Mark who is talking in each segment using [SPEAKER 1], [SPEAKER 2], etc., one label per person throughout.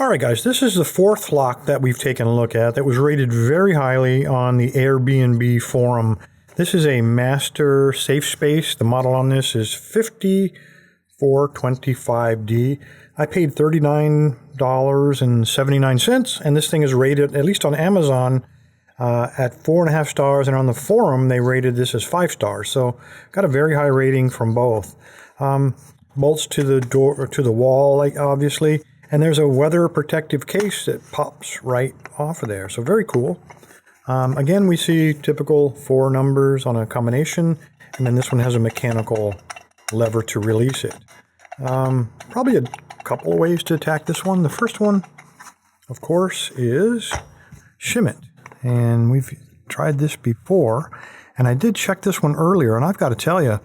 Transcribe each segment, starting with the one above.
[SPEAKER 1] All right, guys, this is the fourth lock that we've taken a look at that was rated very highly on the Airbnb forum. This is a master safe space. The model on this is 5425D. I paid $39.79, and this thing is rated, at least on Amazon, at 4.5 stars, and on the forum they rated this as 5 stars. So got a very high rating from both. Bolts to the door or to the wall, like obviously. And there's a weather protective case that pops right off of there. So very cool. Again, we see typical 4 numbers on a combination. And then this one has a mechanical lever to release it. Probably a couple of ways to attack this one. The first one, of course, is shim it. And we've tried this before. And I did check this one earlier. And I've got to tell you,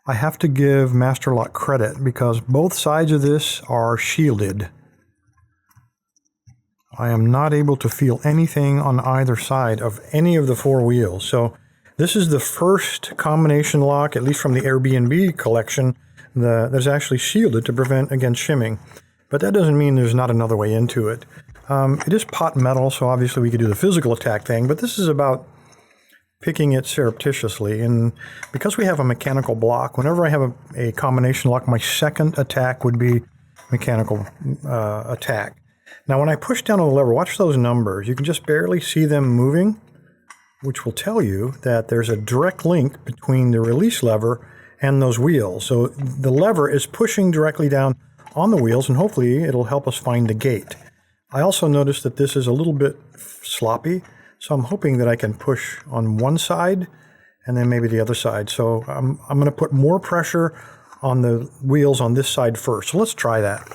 [SPEAKER 1] I have to give Master Lock credit because both sides of this are shielded. I am not able to feel anything on either side of any of the 4 wheels. So this is the first combination lock, at least from the Airbnb collection, that is actually shielded to prevent against shimming. But that doesn't mean there's not another way into it. It is pot metal, so obviously we could do the physical attack thing, but this is about picking it surreptitiously. And because we have a mechanical block, whenever I have a combination lock, my second attack would be mechanical attack. Now when I push down on the lever, watch those numbers. You can just barely see them moving, which will tell you that there's a direct link between the release lever and those wheels. So the lever is pushing directly down on the wheels, and hopefully it'll help us find the gate. I also noticed that this is a little bit sloppy. So I'm hoping that I can push on one side and then maybe the other side. So I'm going to put more pressure on the wheels on this side first. So let's try that.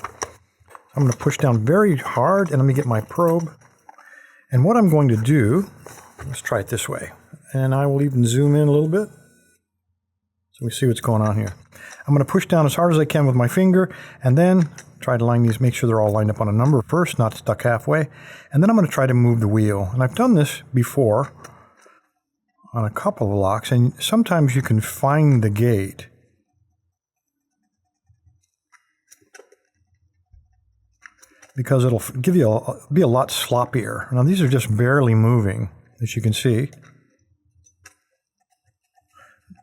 [SPEAKER 1] I'm going to push down very hard, and let me get my probe. And what I'm going to do, let's try it this way. And I will even zoom in a little bit so we see what's going on here. I'm going to push down as hard as I can with my finger, and then try to line these, make sure they're all lined up on a number first, not stuck halfway. And then I'm going to try to move the wheel. And I've done this before on a couple of locks, and sometimes you can find the gate. Because it'll give you be a lot sloppier. Now these are just barely moving, as you can see.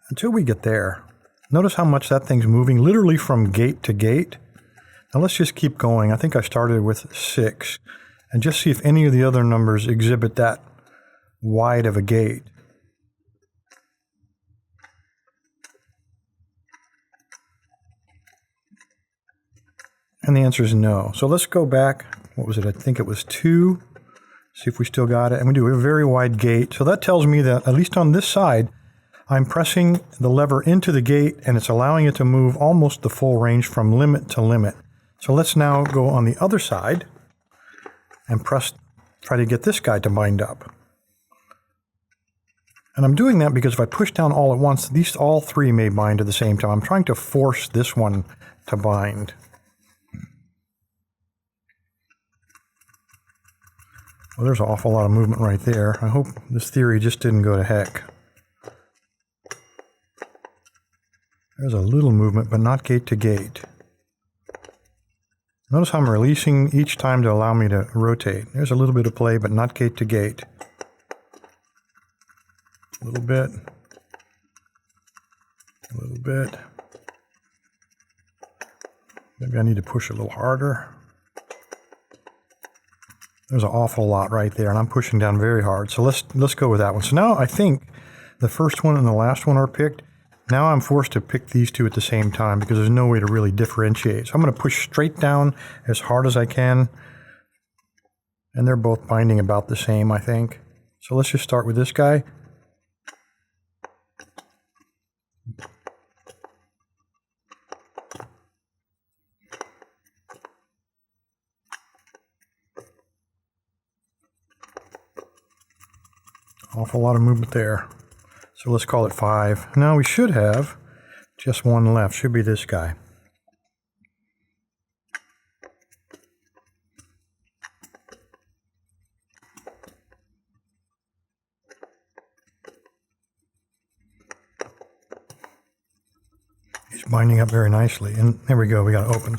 [SPEAKER 1] Until we get there. Notice how much that thing's moving, literally from gate to gate. Now let's just keep going. I think I started with 6. And just see if any of the other numbers exhibit that wide of a gate. And the answer is no. So let's go back. What was it? I think it was 2. See if we still got it. And we do a very wide gate. So that tells me that, at least on this side, I'm pressing the lever into the gate, and it's allowing it to move almost the full range from limit to limit. So let's now go on the other side and try to get this guy to bind up. And I'm doing that because if I push down all at once, all 3 may bind at the same time. I'm trying to force this one to bind. Well, there's an awful lot of movement right there. I hope this theory just didn't go to heck. There's a little movement, but not gate to gate. Notice how I'm releasing each time to allow me to rotate. There's a little bit of play, but not gate to gate. A little bit. A little bit. Maybe I need to push a little harder. There's an awful lot right there, and I'm pushing down very hard. So let's go with that one. So now I think the first one and the last one are picked. Now I'm forced to pick these 2 at the same time because there's no way to really differentiate. So I'm going to push straight down as hard as I can. And they're both binding about the same, I think. So let's just start with this guy. Awful lot of movement there. So let's call it 5. Now we should have just one left. Should be this guy. He's binding up very nicely. And there we go. We got to open.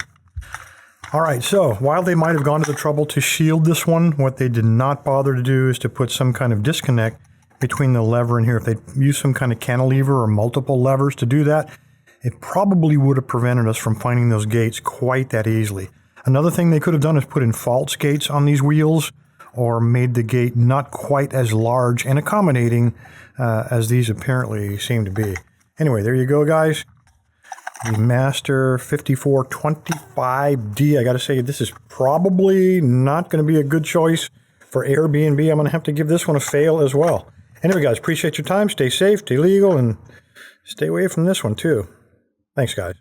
[SPEAKER 1] All right, so while they might have gone to the trouble to shield this one, what they did not bother to do is to put some kind of disconnect between the lever and here. If they used some kind of cantilever or multiple levers to do that, it probably would have prevented us from finding those gates quite that easily. Another thing they could have done is put in false gates on these wheels or made the gate not quite as large and accommodating as these apparently seem to be. Anyway, there you go, guys. The Master 5425D. I got to say, this is probably not going to be a good choice for Airbnb. I'm going to have to give this one a fail as well. Anyway, guys, appreciate your time. Stay safe, stay legal, and stay away from this one, too. Thanks, guys.